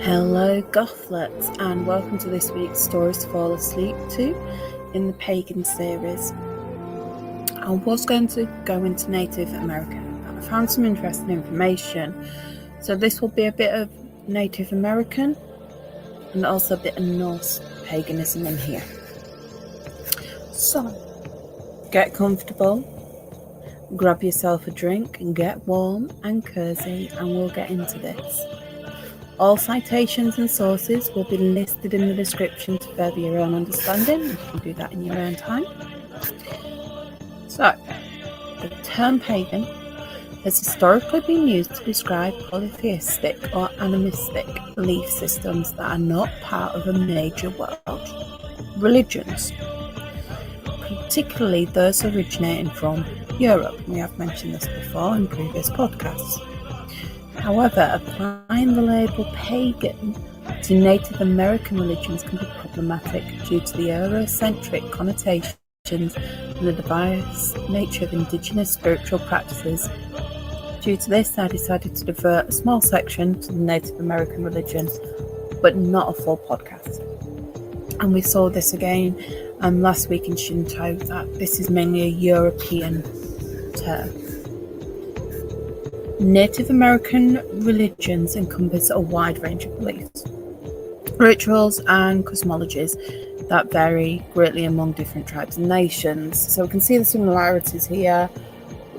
Hello Gothletts, and welcome to this week's Stories to Fall Asleep to in the Pagan series. I was going to go into Native American, but I found some interesting information. So this will be a bit of Native American and also a bit of Norse paganism in here. So, get comfortable, grab yourself a drink and get warm and cozy, and we'll get into this. All citations and sources will be listed in the description to further your own understanding. You can do that in your own time. So, the term pagan has historically been used to describe polytheistic or animistic belief systems that are not part of a major world religions, particularly those originating from Europe. We have mentioned this before in previous podcasts. However, applying the label pagan to Native American religions can be problematic due to the Eurocentric connotations and the diverse nature of indigenous spiritual practices. Due to this, I decided to divert a small section to the Native American religion, but not a full podcast. And we saw this again last week in Shinto, that this is mainly a European term. Native American religions encompass a wide range of beliefs, rituals and cosmologies that vary greatly among different tribes and nations. So we can see the similarities here,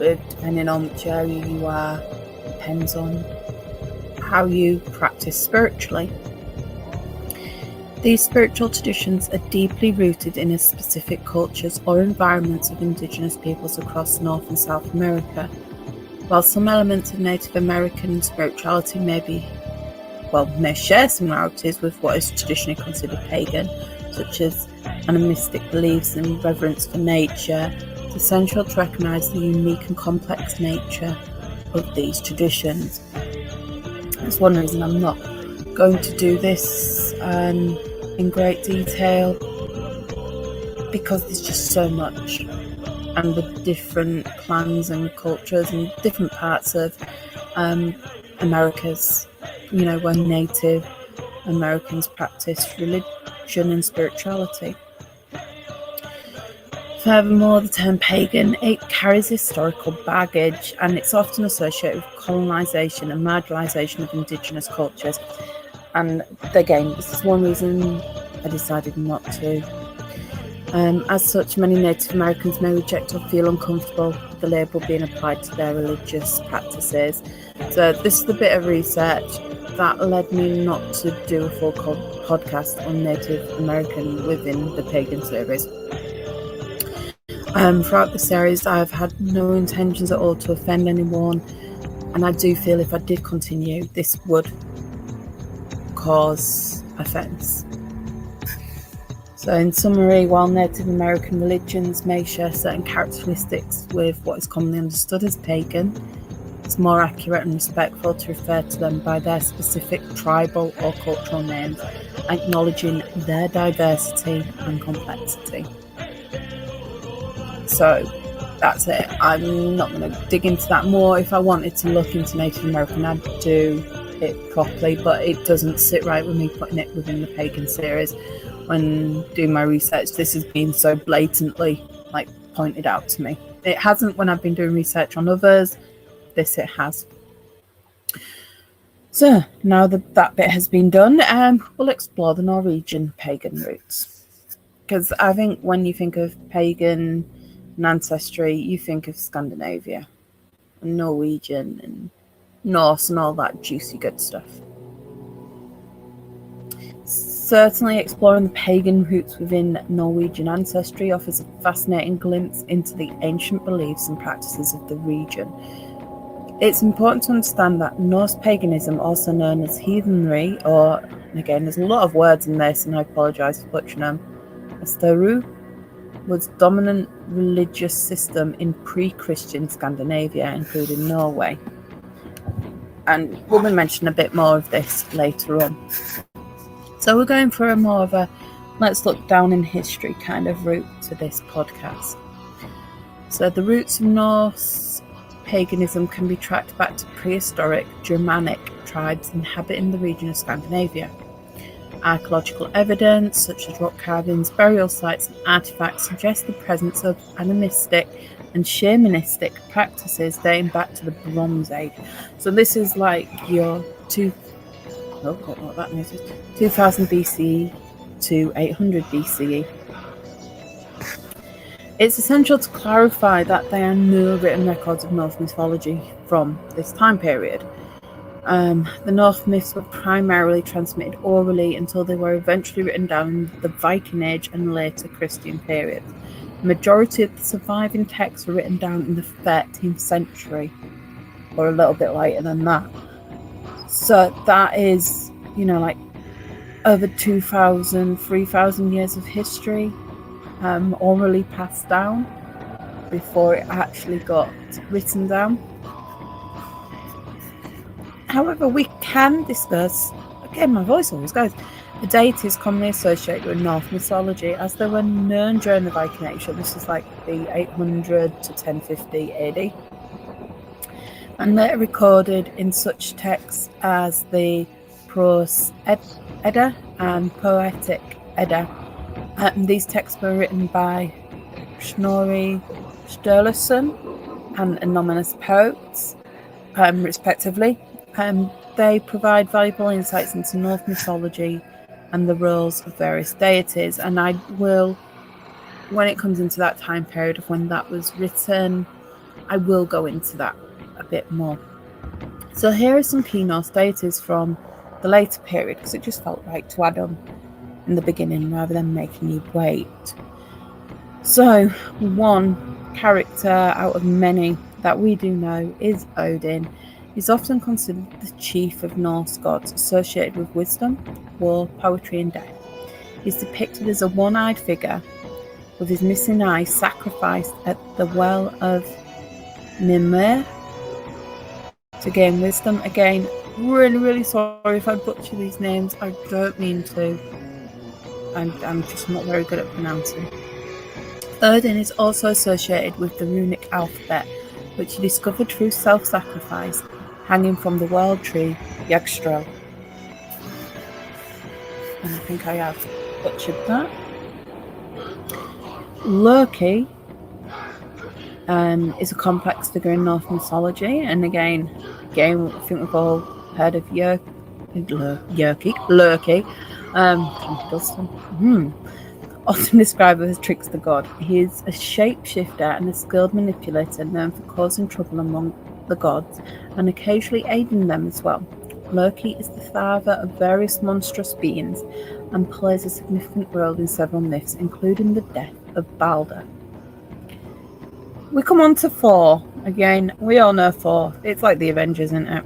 depending on which area you are, depends on how you practice spiritually. These spiritual traditions are deeply rooted in specific cultures or environments of indigenous peoples across North and South America. While some elements of Native American spirituality may share similarities with what is traditionally considered pagan, such as animistic beliefs and reverence for nature, it's essential to recognise the unique and complex nature of these traditions. That's one reason I'm not going to do this in great detail, because there's just so much. And the different clans and cultures and different parts of Americas, where Native Americans practice religion and spirituality. Furthermore, the term pagan, it carries historical baggage, and it's often associated with colonisation and marginalisation of indigenous cultures. And again, this is one reason I decided not to. As such, many Native Americans may reject or feel uncomfortable with the label being applied to their religious practices. So this is the bit of research that led me not to do a full podcast on Native American within the pagan series. Throughout the series, I've had no intentions at all to offend anyone, and I do feel if I did continue, this would cause offence. So in summary, while Native American religions may share certain characteristics with what is commonly understood as pagan, it's more accurate and respectful to refer to them by their specific tribal or cultural names, acknowledging their diversity and complexity. So that's it. I'm not going to dig into that more. If I wanted to look into Native American, I'd do it properly, but it doesn't sit right with me putting it within the pagan series. When doing my research, this has been so blatantly pointed out to me. It hasn't when I've been doing research on others. This it has. So now that bit has been done, we'll explore the Norwegian pagan roots. Because I think when you think of pagan and ancestry, you think of Scandinavia and Norwegian and Norse and all that juicy good stuff. Certainly, exploring the pagan roots within Norwegian ancestry offers a fascinating glimpse into the ancient beliefs and practices of the region. It's important to understand that Norse paganism, also known as Heathenry, or, again, there's a lot of words in this and I apologise for butchering them, Astaru, was dominant religious system in pre-Christian Scandinavia, including Norway. And we'll be mentioning a bit more of this later on. So we're going for a more of a let's look down in history kind of route to this podcast. So the roots of Norse paganism can be tracked back to prehistoric Germanic tribes inhabiting the region of Scandinavia. Archaeological evidence, such as rock carvings, burial sites, and artifacts, suggest the presence of animistic and shamanistic practices dating back to the Bronze Age. So this is like your 2000 BCE to 800 BCE. It's essential to clarify that there are no written records of Norse mythology from this time period. The Norse myths were primarily transmitted orally until they were eventually written down in the Viking Age and later Christian period. The majority of the surviving texts were written down in the 13th century, or a little bit later than that. So that is, like over 2,000, 3,000 years of history orally passed down before it actually got written down. However, we can discuss, again, my voice always goes, the deities commonly associated with Norse mythology as they were known during the Viking Age. So this is like the 800 to 1050 AD. And they're recorded in such texts as the Poetic Edda and Poetic Edda. These texts were written by Snorri Sturluson and anonymous poets, respectively. They provide valuable insights into Norse mythology and the roles of various deities. And I will, when it comes into that time period of when that was written, I will go into that a bit more. So here are some key Norse deities from the later period, because it just felt right to add them in the beginning rather than making you wait. So one character out of many that we do know is Odin. He's often considered the chief of Norse gods, associated with wisdom, war, poetry, and death. He's depicted as a one-eyed figure with his missing eye sacrificed at the well of Mimir to gain wisdom. Again, really sorry if I butcher these names. I don't mean to. I'm just not very good at pronouncing. Odin is also associated with the runic alphabet, which he discovered through self-sacrifice, hanging from the world tree, Yggdrasil. And I think I have butchered that. Loki is a complex figure in Norse mythology, and again, I think we've all heard of Loki. Often described as a trickster god. He is a shapeshifter and a skilled manipulator known for causing trouble among the gods and occasionally aiding them as well. Loki is the father of various monstrous beings and plays a significant role in several myths, including the death of Balder. We come on to Thor. Again, we all know Thor. It's like the Avengers, isn't it?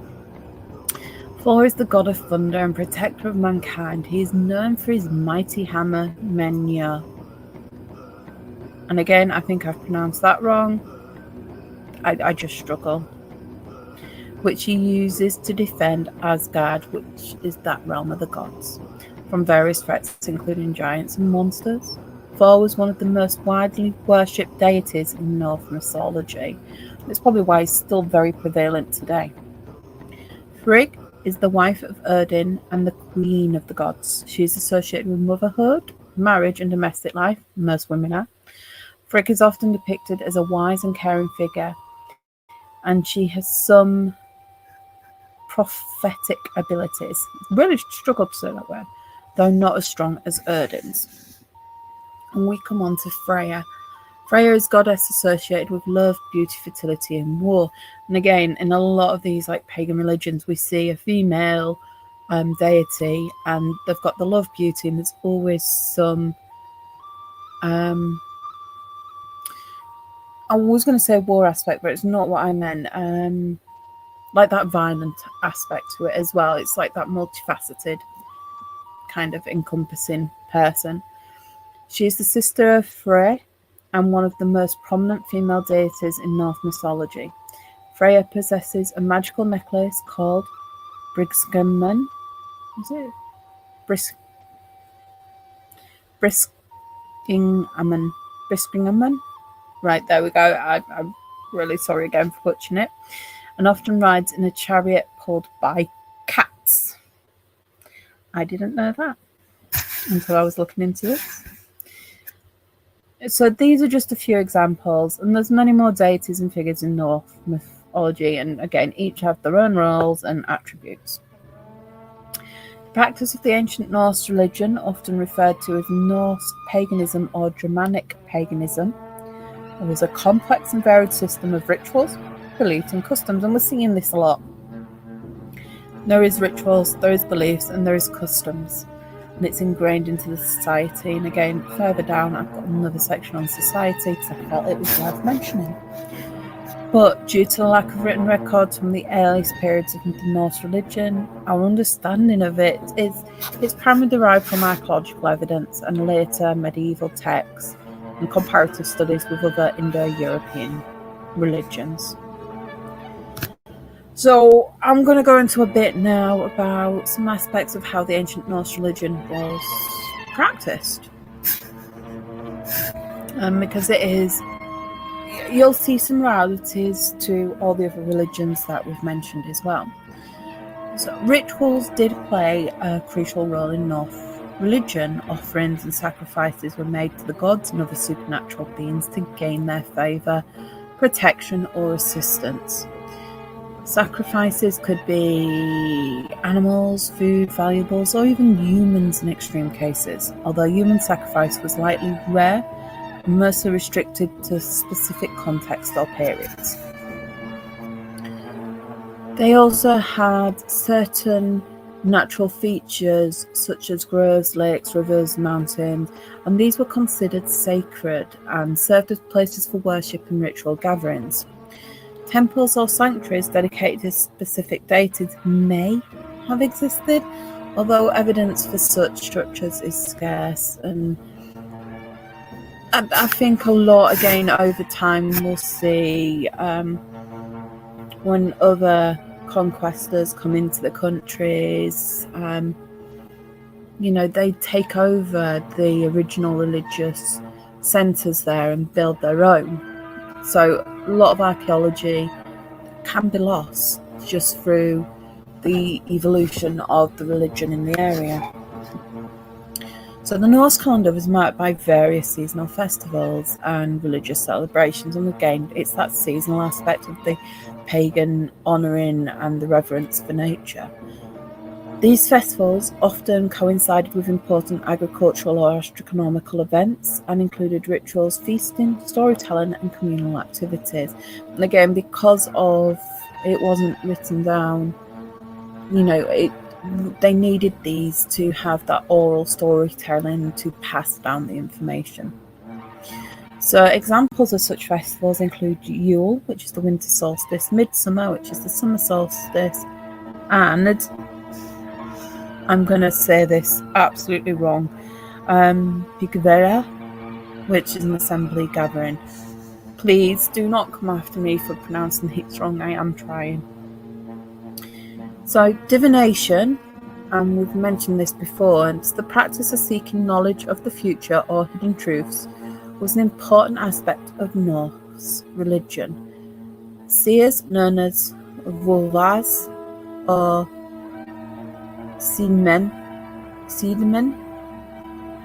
Thor is the god of thunder and protector of mankind. He is known for his mighty hammer, Mjolnir. And again, I think I've pronounced that wrong. I just struggle. Which he uses to defend Asgard, which is that realm of the gods, from various threats, including giants and monsters. Thor was one of the most widely worshipped deities in Norse mythology. That's probably why he's still very prevalent today. Frigg is the wife of Odin and the queen of the gods. She is associated with motherhood, marriage, and domestic life. Most women are. Frigg is often depicted as a wise and caring figure, and she has some prophetic abilities. Really struggle to say that word, though not as strong as Odin's. And we come on to Freya. Freya is goddess associated with love, beauty, fertility, and war. And again, in a lot of these like pagan religions, we see a female deity, and they've got the love, beauty, and there's always some. I was going to say war aspect, but it's not what I meant. Like that violent aspect to it as well. It's like that multifaceted kind of encompassing person. She is the sister of Frey and one of the most prominent female deities in Norse mythology. Freya possesses a magical necklace called Brisingamen. Is it? Brisingamen. Right, there we go. really sorry again for butchering it, and often rides in a chariot pulled by cats. I didn't know that until I was looking into this. So these are just a few examples, and there's many more deities and figures in Norse mythology, and again, each have their own roles and attributes. The practice of the ancient Norse religion, often referred to as Norse paganism or Germanic paganism, was a complex and varied system of rituals, beliefs, and customs, and we're seeing this a lot. There is rituals, there is beliefs, and there is customs. And it's ingrained into the society. And again, further down, I've got another section on society because I felt it was worth mentioning. But due to the lack of written records from the earliest periods of the Norse religion, our understanding of it is primarily derived from archaeological evidence and later medieval texts and comparative studies with other Indo-European religions. So I'm going to go into a bit now about some aspects of how the ancient Norse religion was practiced. Because it is, you'll see similarities to all the other religions that we've mentioned as well. So rituals did play a crucial role in Norse religion. Offerings and sacrifices were made to the gods and other supernatural beings to gain their favour, protection or assistance. Sacrifices could be animals, food, valuables, or even humans in extreme cases, although human sacrifice was likely rare and mostly restricted to specific contexts or periods. They also had certain natural features such as groves, lakes, rivers, mountains, and these were considered sacred and served as places for worship and ritual gatherings. Temples or sanctuaries dedicated to specific deities may have existed, although evidence for such structures is scarce. And I think a lot, again, over time, we'll see when other conquestors come into the countries, they take over the original religious centres there and build their own. So a lot of archaeology can be lost just through the evolution of the religion in the area. So the Norse calendar was marked by various seasonal festivals and religious celebrations, and again, it's that seasonal aspect of the pagan honouring and the reverence for nature. These festivals often coincided with important agricultural or astronomical events and included rituals, feasting, storytelling, and communal activities. And again, because of it wasn't written down, they needed these to have that oral storytelling to pass down the information. So examples of such festivals include Yule, which is the winter solstice, Midsummer, which is the summer solstice, and I'm going to say this absolutely wrong, Pikvera, which is an assembly gathering. Please do not come after me for pronouncing it wrong, I am trying. So divination, and we've mentioned this before, and it's the practice of seeking knowledge of the future or hidden truths, was an important aspect of Norse religion. Seers, known as Volvas or Seedmen,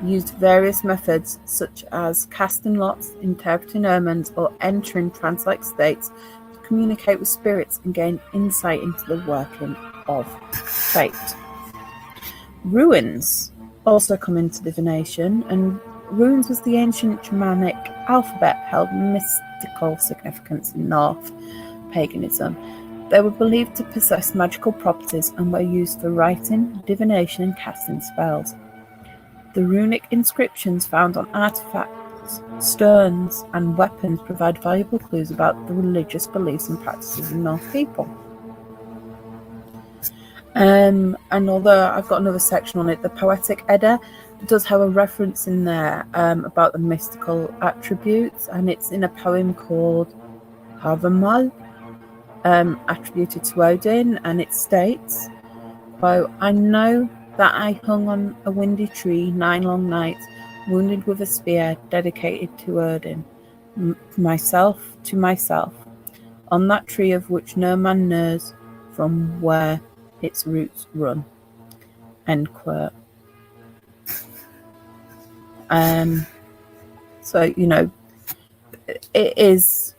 used various methods such as casting lots, interpreting omens, or entering trance-like states to communicate with spirits and gain insight into the working of fate. Runes also come into divination, and runes was the ancient Germanic alphabet held mystical significance in Norse paganism. They were believed to possess magical properties and were used for writing, divination, and casting spells. The runic inscriptions found on artifacts, stones, and weapons provide valuable clues about the religious beliefs and practices of Norse people. And although I've got another section on it, the Poetic Edda does have a reference in there about the mystical attributes, and it's in a poem called Hávamál, attributed to Odin, and it states, quote, "I know that I hung on a windy tree 9 long nights, wounded with a spear dedicated to Odin, to myself, on that tree of which no man knows from where its roots run. End quote. So, it is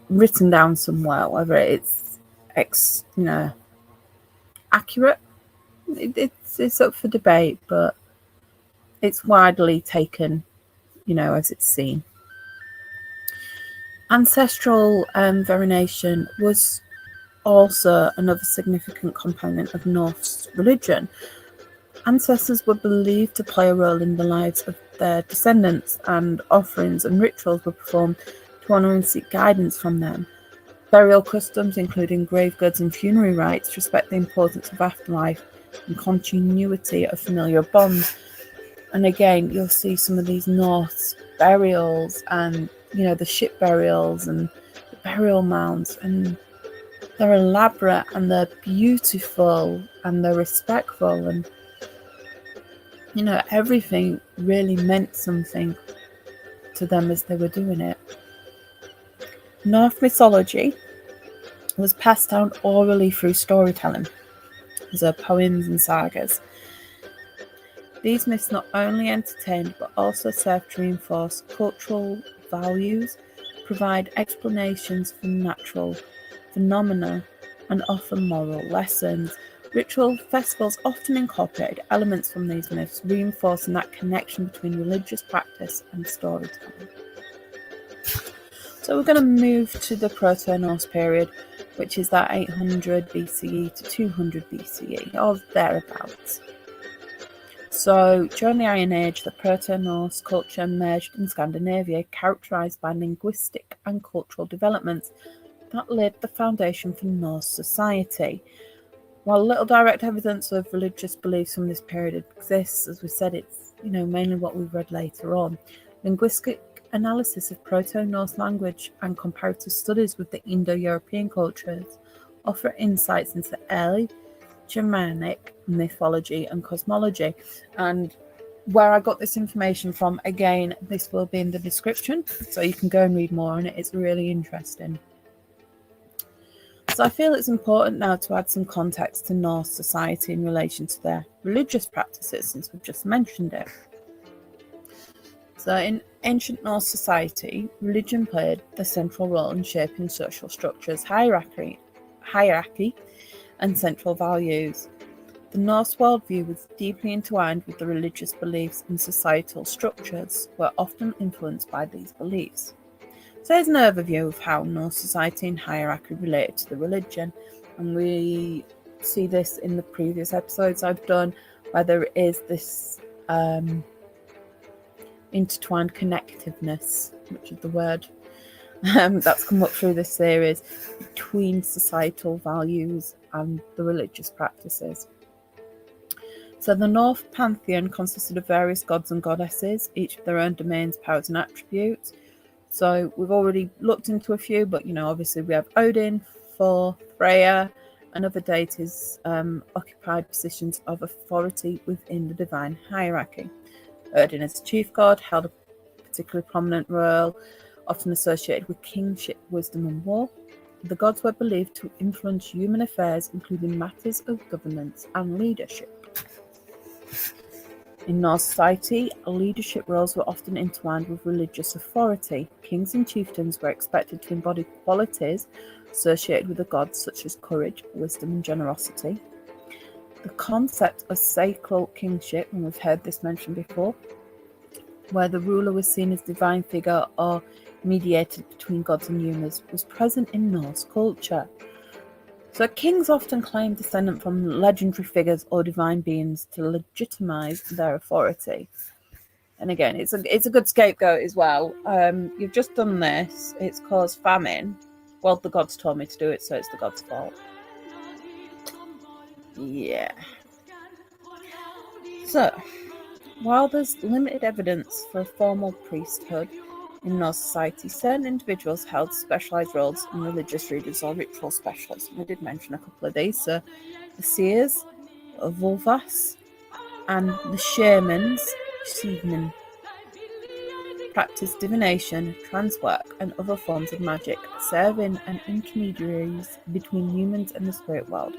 written down somewhere, whether it's accurate, it's up for debate, but it's widely taken, as it's seen. Ancestral veneration was also another significant component of Norse religion. Ancestors were believed to play a role in the lives of their descendants, and offerings and rituals were performed to honour and seek guidance from them. Burial customs, including grave goods and funerary rites, respect the importance of afterlife and continuity of familial bonds. And again, you'll see some of these Norse burials and, the ship burials and the burial mounds, and they're elaborate and they're beautiful and they're respectful, and, everything really meant something to them as they were doing it. Norse mythology was passed down orally through storytelling, so poems and sagas. These myths not only entertained but also served to reinforce cultural values, provide explanations for natural phenomena, and offer moral lessons. Ritual festivals often incorporated elements from these myths, reinforcing that connection between religious practice and storytelling. So we're going to move to the Proto-Norse period, which is that 800 BCE to 200 BCE, or thereabouts. So during the Iron Age, the Proto-Norse culture emerged in Scandinavia, characterised by linguistic and cultural developments that laid the foundation for Norse society. While little direct evidence of religious beliefs from this period exists, as we said, it's mainly what we've read later on. Linguistic analysis of Proto-Norse language and comparative studies with the Indo-European cultures offer insights into early Germanic mythology and cosmology. And where I got this information from, again, this will be in the description, so you can go and read more on it. It's really interesting. So I feel it's important now to add some context to Norse society in relation to their religious practices, since we've just mentioned it. So in ancient Norse society, religion played the central role in shaping social structures, hierarchy, and central values. The Norse worldview was deeply entwined with the religious beliefs, and societal structures were often influenced by these beliefs. So here's an overview of how Norse society and hierarchy related to the religion, and we see this in the previous episodes I've done, where there is this intertwined connectiveness, which is the word that's come up through this series, between societal values and the religious practices. So the Norse pantheon consisted of various gods and goddesses, each with their own domains, powers and attributes. So we've already looked into a few, but obviously we have Odin, Thor, Freya, and other deities occupied positions of authority within the divine hierarchy. Odin as the chief god held a particularly prominent role, often associated with kingship, wisdom and war. The gods were believed to influence human affairs, including matters of governance and leadership. In Norse society, leadership roles were often entwined with religious authority. Kings and chieftains were expected to embody qualities associated with the gods, such as courage, wisdom, and generosity. The concept of sacral kingship, and we've heard this mentioned before, where the ruler was seen as a divine figure or mediated between gods and humans, was present in Norse culture. So kings often claimed descent from legendary figures or divine beings to legitimize their authority. And again, it's a good scapegoat as well. You've just done this, it's caused famine. Well, the gods told me to do it, so it's the gods' fault. Yeah. So, while there's limited evidence for a formal priesthood in Norse society, certain individuals held specialised roles in religious readers or ritual specialists. We did mention a couple of these. So the seers, vulvas, and the shamans, practiced divination, trance work, and other forms of magic, serving as intermediaries between humans and the spirit world.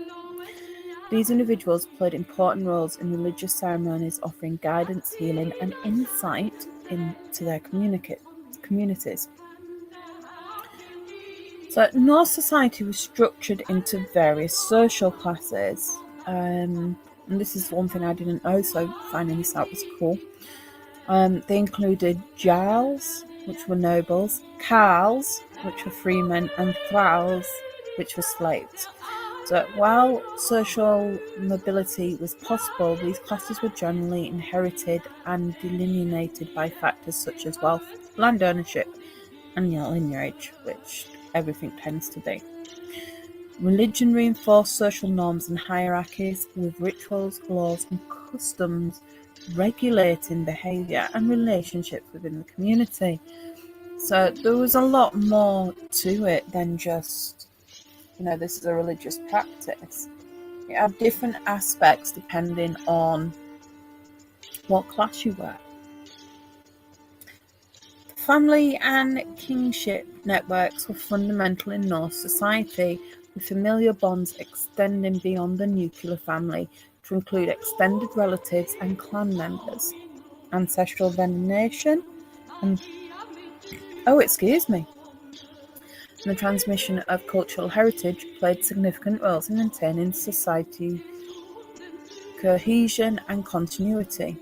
These individuals played important roles in religious ceremonies, offering guidance, healing, and insight into their communities. So Norse society was structured into various social classes. And this is one thing I didn't know, so finding this out was cool. They included jarls, which were nobles, carls, which were freemen, and thralls, which were slaves. So while social mobility was possible, these classes were generally inherited and delineated by factors such as wealth, land ownership, and lineage, which everything tends to be. Religion reinforced social norms and hierarchies, with rituals, laws, and customs regulating behaviour and relationships within the community. So there was a lot more to it than just, this is a religious practice. You have different aspects depending on what class you were. Family and kingship networks were fundamental in Norse society, with familial bonds extending beyond the nuclear family to include extended relatives and clan members. Ancestral veneration and the transmission of cultural heritage played significant roles in maintaining society cohesion and continuity.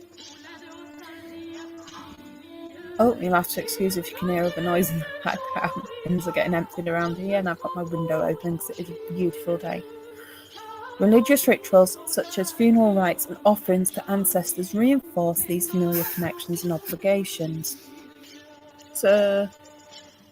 Oh, you'll have to excuse if you can hear other noise in the background. Things are getting emptied around here, and I've got my window open because it is a beautiful day. Religious rituals such as funeral rites and offerings to ancestors reinforce these familiar connections and obligations. So,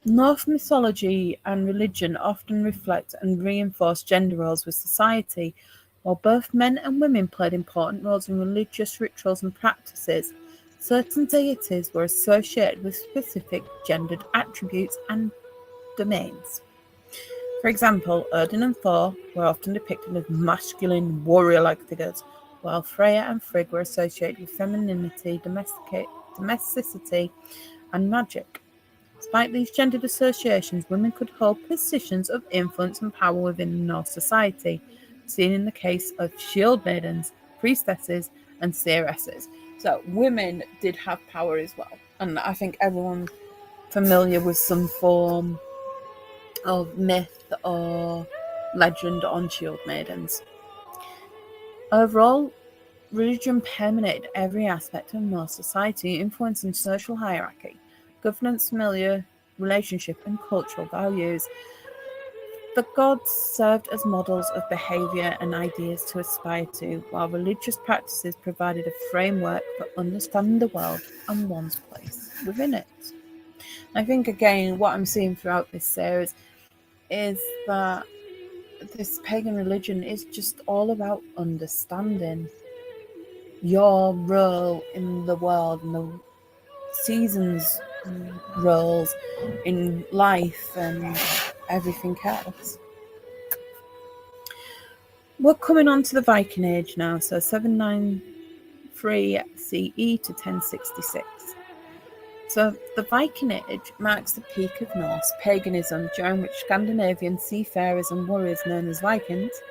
Norse mythology and religion often reflect and reinforce gender roles with society. While both men and women played important roles in religious rituals and practices, certain deities were associated with specific gendered attributes and domains. For example, Odin and Thor were often depicted as masculine, warrior-like figures, while Freya and Frigg were associated with femininity, domesticity, and magic. Despite these gendered associations, women could hold positions of influence and power within Norse society, seen in the case of shield maidens, priestesses, and seeresses. So women did have power as well, and I think everyone's familiar with some form of myth or legend on shield maidens. Overall, religion permeated every aspect of Norse society, influencing social hierarchy, governance, familiar relationship, and cultural values. The gods served as models of behaviour and ideas to aspire to, while religious practices provided a framework for understanding the world and one's place within it. I think, again, what I'm seeing throughout this series is that this pagan religion is just all about understanding your role in the world and the seasons roles in life and everything else. We're coming on to the Viking Age now, so 793 CE to 1066. So the Viking Age marks the peak of Norse paganism, during which Scandinavian seafarers and warriors known as Vikings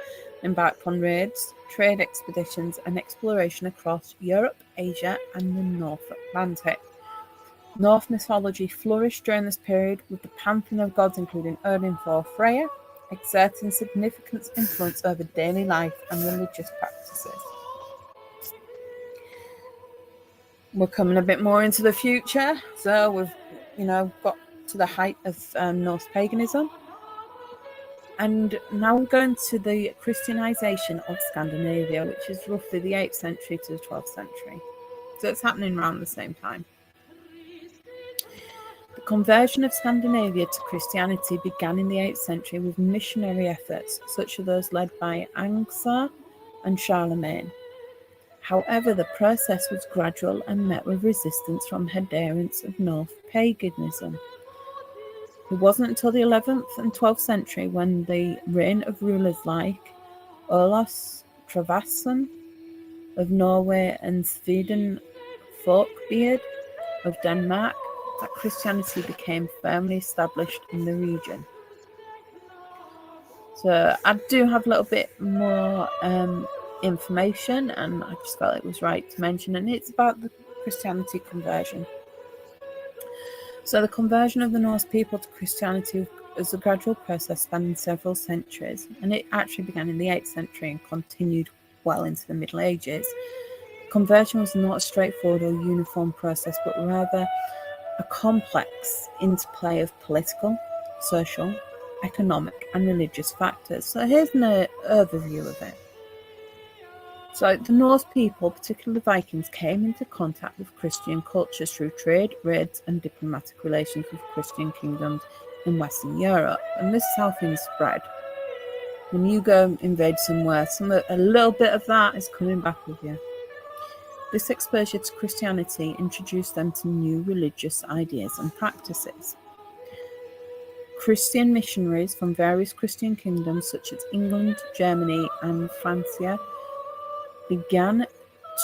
embarked on raids, trade expeditions, and exploration across Europe, Asia, and the North Atlantic. Norse mythology flourished during this period, with the pantheon of gods including Odin, Thor, Freya, exerting significant influence over daily life and religious practices. We're coming a bit more into the future, so we've, got to the height of Norse paganism, and now we're going to the Christianization of Scandinavia, which is roughly the 8th century to the 12th century. So it's happening around the same time. The conversion of Scandinavia to Christianity began in the 8th century with missionary efforts, such as those led by Angsa and Charlemagne. However, the process was gradual and met with resistance from adherents of Norse paganism. It wasn't until the 11th and 12th century when the reign of rulers like Olaf Tryggvason of Norway and Svend Forkbeard of Denmark that Christianity became firmly established in the region. So I do have a little bit more information, and I just felt it was right to mention, and it's about the Christianity conversion. So the conversion of the Norse people to Christianity was a gradual process spanning several centuries, and it actually began in the 8th century and continued well into the Middle Ages. Conversion was not a straightforward or uniform process, but rather a complex interplay of political, social, economic and religious factors. So here's an overview of it. So the Norse people, particularly the Vikings, came into contact with Christian cultures through trade, raids and diplomatic relations with Christian kingdoms in Western Europe. And this is how things spread. When you go invade somewhere, a little bit of that is coming back with you. This exposure to Christianity introduced them to new religious ideas and practices. Christian missionaries from various Christian kingdoms such as England, Germany and Francia began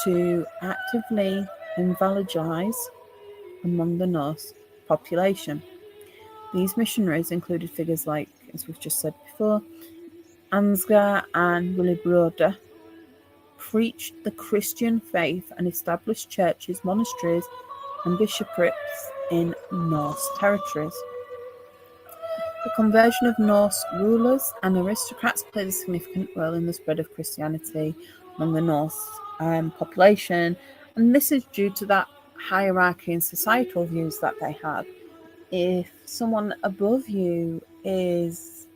to actively evangelize among the Norse population. These missionaries included figures like, as we've just said before, Ansgar and Willibrord, preached the Christian faith and established churches, monasteries and bishoprics in Norse territories. The conversion of Norse rulers and aristocrats played a significant role in the spread of Christianity among the Norse population, and this is due to that hierarchy and societal views that they had. If someone above you is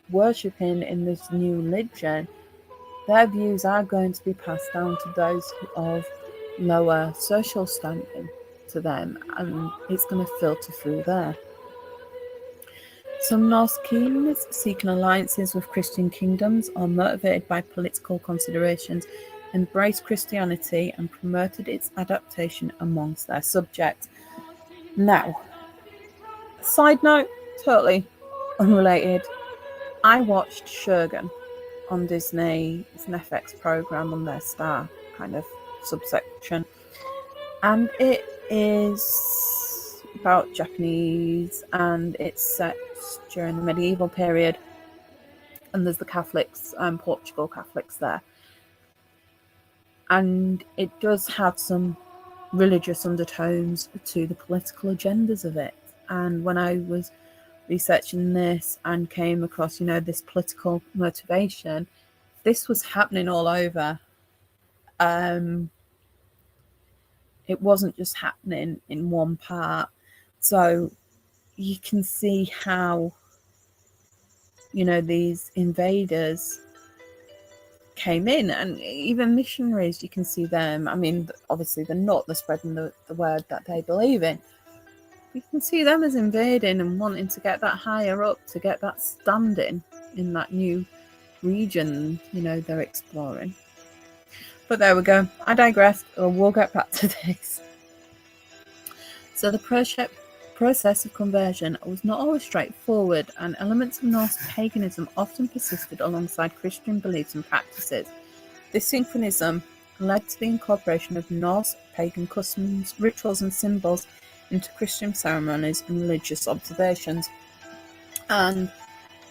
worshipping in this new religion, their views are going to be passed down to those of lower social standing to them, and it's going to filter through there. Some Norse kings seeking alliances with Christian kingdoms or motivated by political considerations embraced Christianity and promoted its adaptation amongst their subjects. Now, side note, totally unrelated, I watched Shogun on Disney. It's an FX program on their Star kind of subsection, and it is about Japanese, and it's set during the medieval period, and there's the Catholics, Portugal Catholics there, and it does have some religious undertones to the political agendas of it. And when I was researching this and came across, this political motivation, this was happening all over. It wasn't just happening in one part. So you can see how, these invaders came in, and even missionaries, you can see them. I mean, obviously they're spreading the word that they believe in. You can see them as invading and wanting to get that higher up, to get that standing in that new region, they're exploring. But there we go. I digressed. We'll get back to this. So the process of conversion was not always straightforward, and elements of Norse paganism often persisted alongside Christian beliefs and practices. This synchronism led to the incorporation of Norse pagan customs, rituals and symbols into Christian ceremonies and religious observations. And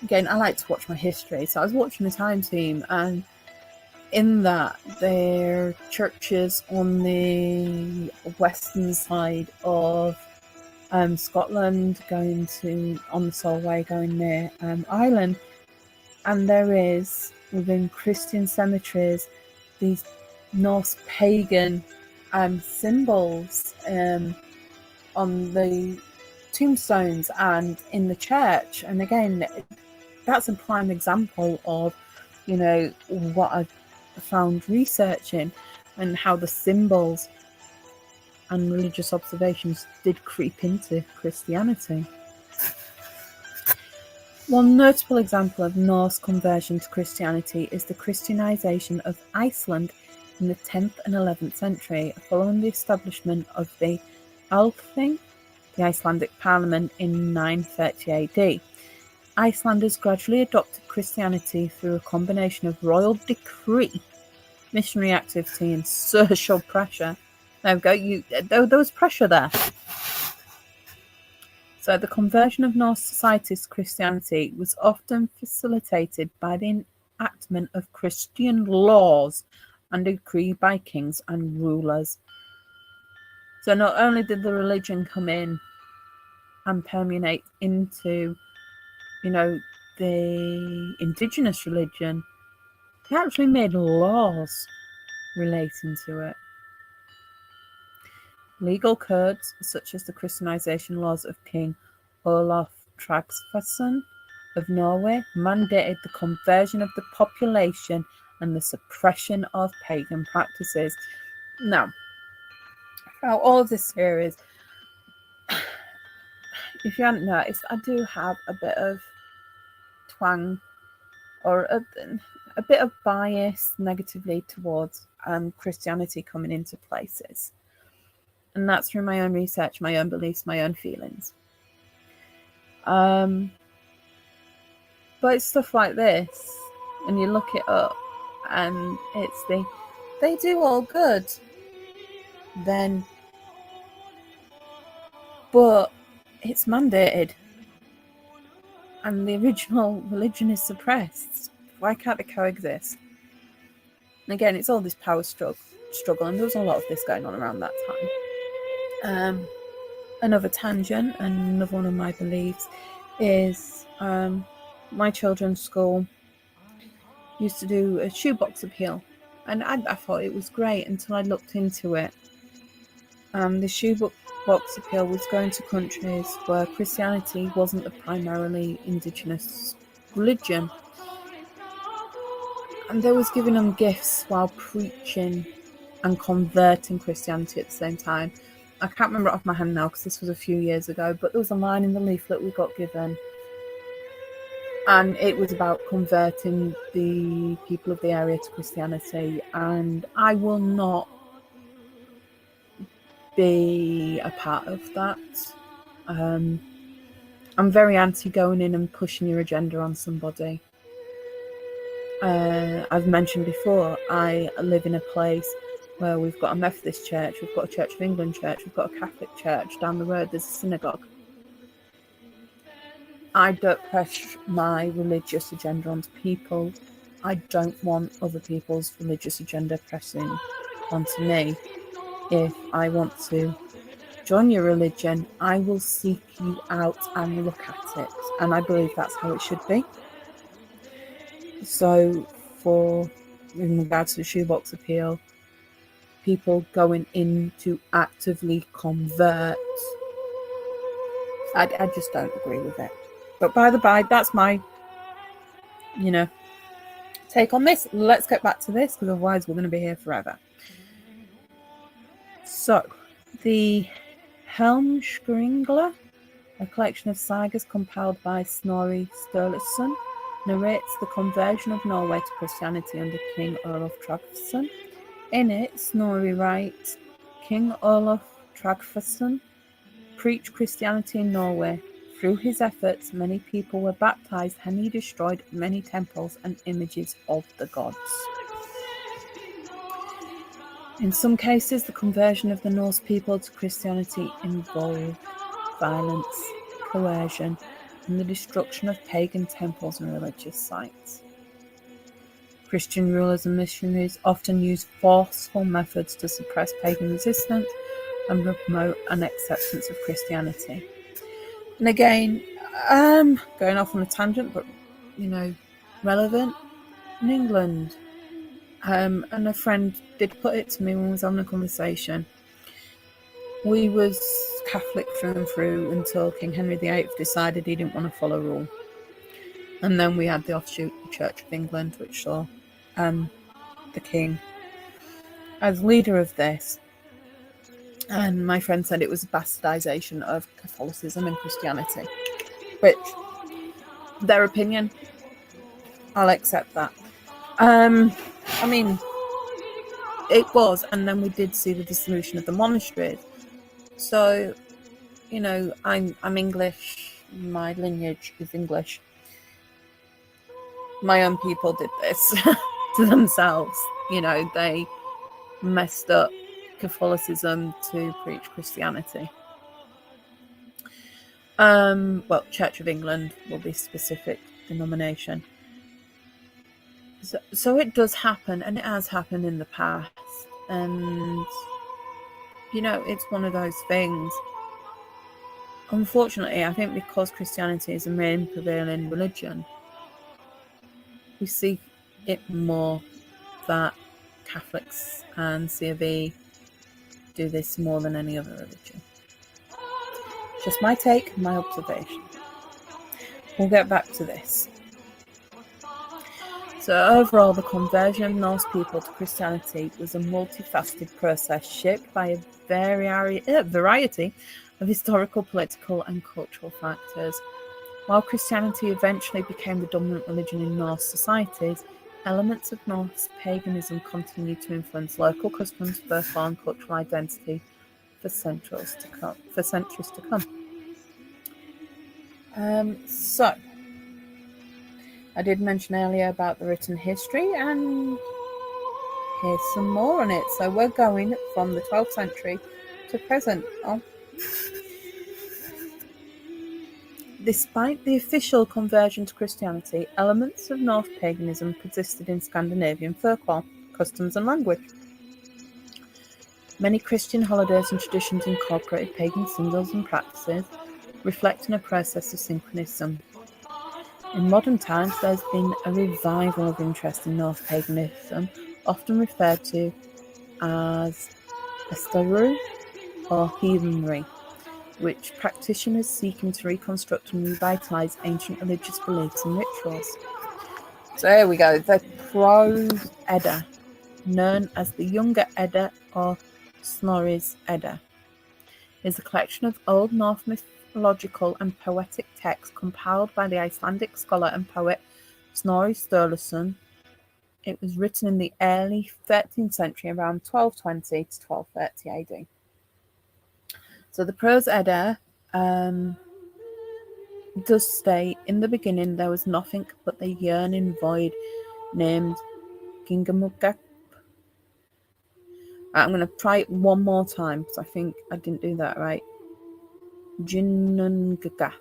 again, I like to watch my history, so I was watching the Time Team, and in that, their churches on the western side of Scotland, going on the Solway, going near Ireland, and there is, within Christian cemeteries, these Norse pagan symbols on the tombstones and in the church. And again, that's a prime example of, what I've found researching, and how the symbols and religious observations did creep into Christianity. One notable example of Norse conversion to Christianity is the Christianization of Iceland in the 10th and 11th century, following the establishment of the Althing, the Icelandic parliament, in 930 AD. Icelanders gradually adopted Christianity through a combination of royal decree, missionary activity and social pressure. There we go. There was pressure there. So the conversion of Norse societies to Christianity was often facilitated by the enactment of Christian laws and decreed by kings and rulers. So not only did the religion come in and permeate into, the indigenous religion, they actually made laws relating to it. Legal codes, such as the Christianization laws of King Olaf Tryggvason of Norway, mandated the conversion of the population and the suppression of pagan practices. Now, throughout all of this series, if you hadn't noticed, I do have a bit of twang or a bit of bias negatively towards Christianity coming into places. And that's through my own research, my own beliefs, my own feelings. But it's stuff like this, and you look it up, and it's they do all good. Then, but it's mandated, and the original religion is suppressed. Why can't they coexist? And again, it's all this power struggle, and there was a lot of this going on around that time. Another tangent, and another one of my beliefs is my children's school used to do a shoebox appeal, and I thought it was great until I looked into it. The shoebox appeal was going to countries where Christianity wasn't the primarily indigenous religion, and they was giving them gifts while preaching and converting Christianity at the same time. I can't remember it off my hand now because this was a few years ago, but there was a line in the leaflet we got given, and it was about converting the people of the area to Christianity, and I will not be a part of that. I'm very anti going in and pushing your agenda on somebody. I've mentioned before, I live in a place where we've got a Methodist church, we've got a Church of England church, we've got a Catholic church. Down the road there's a synagogue. I don't press my religious agenda onto people. I don't want other people's religious agenda pressing onto me. If I want to join your religion, I will seek you out and look at it. And I believe that's how it should be. So in regards to the shoebox appeal, people going in to actively convert, I just don't agree with it. But by the by, that's my, take on this. Let's get back to this, because otherwise we're going to be here forever. So, the Helmskringla, a collection of sagas compiled by Snorri Sturluson, narrates the conversion of Norway to Christianity under King Olaf Tryggvason. In it, Snorri writes, King Olaf Tryggvason preached Christianity in Norway. Through his efforts, many people were baptized, and he destroyed many temples and images of the gods. In some cases, the conversion of the Norse people to Christianity involved violence, coercion, and the destruction of pagan temples and religious sites. Christian rulers and missionaries often used forceful methods to suppress pagan resistance and promote an acceptance of Christianity. And again, going off on a tangent, but, relevant, in England. And a friend did put it to me when we was having a conversation. We was Catholic through and through until King Henry VIII decided he didn't want to follow rule. And then we had the offshoot, the Church of England, which saw the King as leader of this. And my friend said it was a bastardization of Catholicism and Christianity. Which, their opinion, I'll accept that. It was, and then we did see the dissolution of the monasteries. So, I'm English, my lineage is English. My own people did this to themselves. They messed up Catholicism to preach Christianity. Well, Church of England will be specific denomination. So it does happen, and it has happened in the past. And, it's one of those things. Unfortunately, I think because Christianity is the main prevailing religion, we see it more that Catholics and C of E do this more than any other religion. Just my take, my observation. We'll get back to this. So overall, the conversion of Norse people to Christianity was a multifaceted process shaped by a variety of historical, political and cultural factors. While Christianity eventually became the dominant religion in Norse societies, elements of Norse paganism continued to influence local customs, folklore and cultural identity for centuries to come. So, I did mention earlier about the written history, and here's some more on it. So we're going from the 12th century to present. Despite the official conversion to Christianity, elements of Norse paganism persisted in Scandinavian folklore, customs and language. Many Christian holidays and traditions incorporated pagan symbols and practices, reflecting a process of synchronism. In modern times, there's been a revival of interest in Norse paganism, often referred to as Heathenry or Heathenry, which practitioners seeking to reconstruct and revitalize ancient religious beliefs and rituals. So here we go, the Prose Edda, known as the Younger Edda or Snorri's Edda, is a collection of Old Norse mythological and poetic texts compiled by the Icelandic scholar and poet Snorri Sturluson. It was written in the early 13th century, around 1220 to 1230 AD. So the Prose Edda does state, in the beginning there was nothing but the yearning void named Gingamugga. I'm going to try it one more time because I think I didn't do that right. Ginnungagga.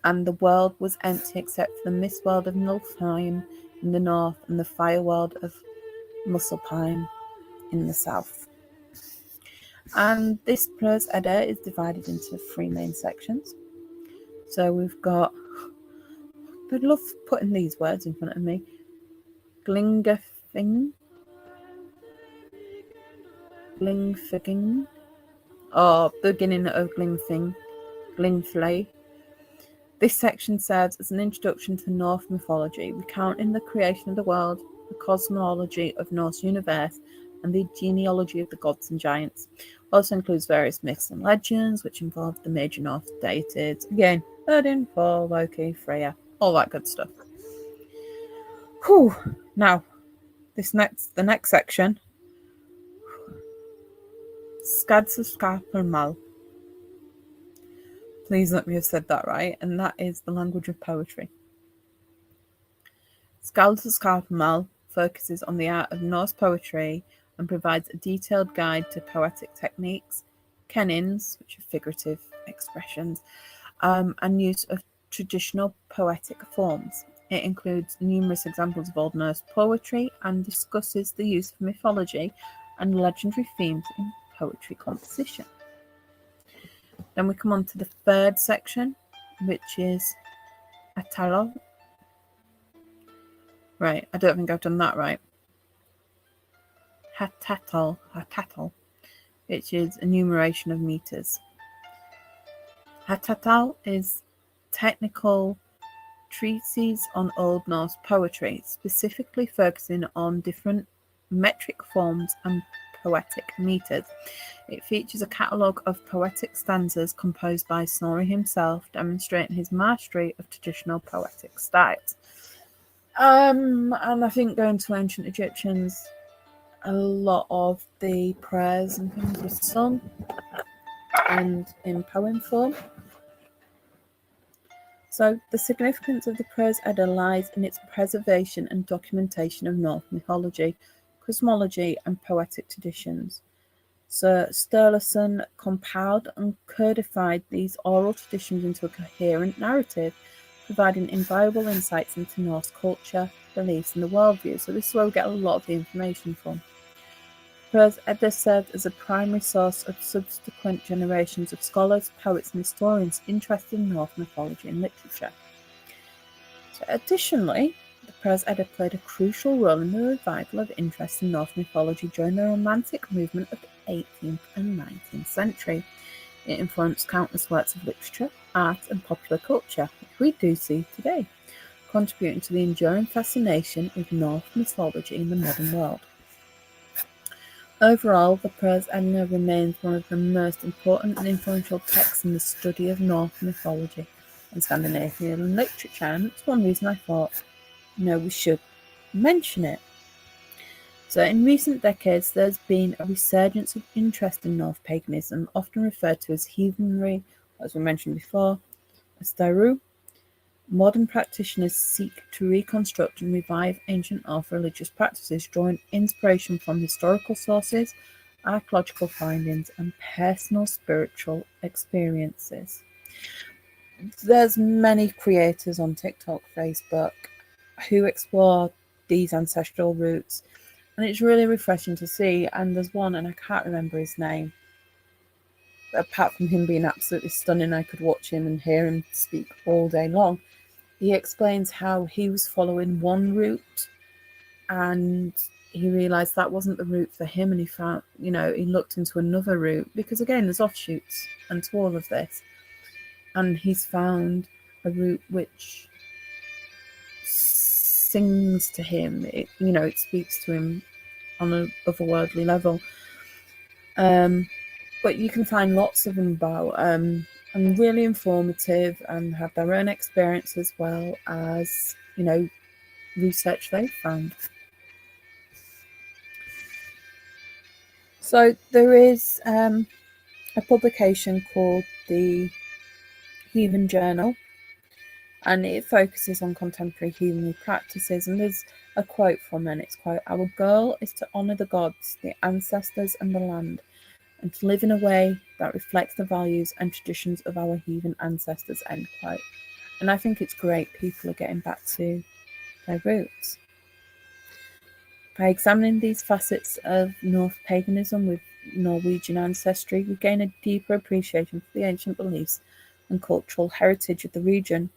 And the world was empty except for the mist world of Niflheim in the north and the fire world of Muspelheim in the south. And this Prose Edda is divided into 3 main sections. So we've got, I love putting these words in front of me, Glingfing, or beginning of Glingflay. This section serves as an introduction to Norse mythology, recounting the creation of the world, the cosmology of Norse universe, and the genealogy of the gods and giants. Also includes various myths and legends, which involve the major Norse deities. Again, Odin, Thor, Loki, Freya, all that good stuff. Whew. Now, the next section, Hávamál. Please let me have said that right, and that is the language of poetry. Hávamál focuses on the art of Norse poetry and provides a detailed guide to poetic techniques, kennings, which are figurative expressions, and use of traditional poetic forms. It includes numerous examples of Old Norse poetry and discusses the use of mythology and legendary themes in poetry composition. Then we come on to the 3rd section, which is Atalal. Right, I don't think I've done that right. Hatatal, which is enumeration of meters. Hatatal is technical treatises on Old Norse poetry, specifically focusing on different metric forms and poetic meters. It features a catalogue of poetic stanzas composed by Snorri himself, demonstrating his mastery of traditional poetic styles. And I think going to ancient Egyptians, a lot of the prayers and things were sung and in poem form. So the significance of the Prose Edda lies in its preservation and documentation of Norse mythology, cosmology and poetic traditions. Sir Sturluson compiled and codified these oral traditions into a coherent narrative, providing invaluable insights into Norse culture, beliefs, and the worldview. So this is where we get a lot of the information from. Poetic Edda served as a primary source of subsequent generations of scholars, poets, and historians interested in Norse mythology and literature. So additionally, the Poetic Edda played a crucial role in the revival of interest in Norse mythology during the Romantic movement of the 18th and 19th century. It influenced countless works of literature, art, and popular culture, which we do see today, contributing to the enduring fascination with Norse mythology in the modern world. Overall, the Poetic Edda remains one of the most important and influential texts in the study of Norse mythology and Scandinavian literature, and it's one reason I thought, we should mention it. So in recent decades, there's been a resurgence of interest in Norse paganism, often referred to as Heathenry, as we mentioned before, as Daru. Modern practitioners seek to reconstruct and revive ancient Norse religious practices, drawing inspiration from historical sources, archaeological findings, and personal spiritual experiences. There's many creators on TikTok, Facebook, who explore these ancestral roots, and it's really refreshing to see. And there's one, and I can't remember his name. Apart from him being absolutely stunning, I could watch him and hear him speak all day long. He explains how he was following one route and he realised that wasn't the route for him, and he found, he looked into another route, because again, there's offshoots and to all of this. And he's found a route which sings to him. It speaks to him on an otherworldly level. But you can find lots of them about and really informative and have their own experience as well as, research they've found. So there is a publication called the Heathen Journal, and it focuses on contemporary heathenly practices, and there's a quote from it. It's quote, "Our goal is to honour the gods, the ancestors and the land, and to live in a way that reflects the values and traditions of our heathen ancestors," end quote. And I think it's great people are getting back to their roots. By examining these facets of Norse paganism with Norwegian ancestry, we gain a deeper appreciation for the ancient beliefs and cultural heritage of the region.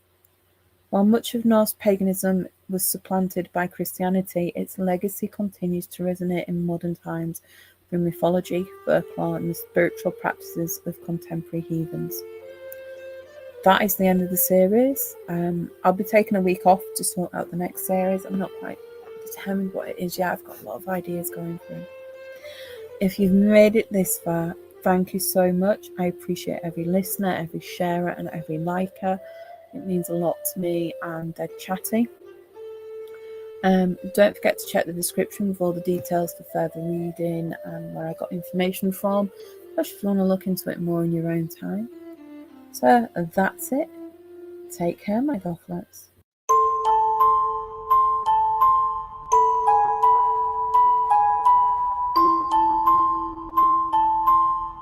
While much of Norse paganism was supplanted by Christianity, its legacy continues to resonate in modern times through mythology, folklore, and the spiritual practices of contemporary heathens. That is the end of the series. I'll be taking a week off to sort out the next series. I'm not quite determined what it is yet. I've got a lot of ideas going through. If you've made it this far, thank you so much. I appreciate every listener, every sharer, and every liker. It means a lot to me, and they're chatty. Don't forget to check the description with all the details for further reading and where I got information from, especially if you want to look into it more in your own time. So that's it. Take care, my Gothletts.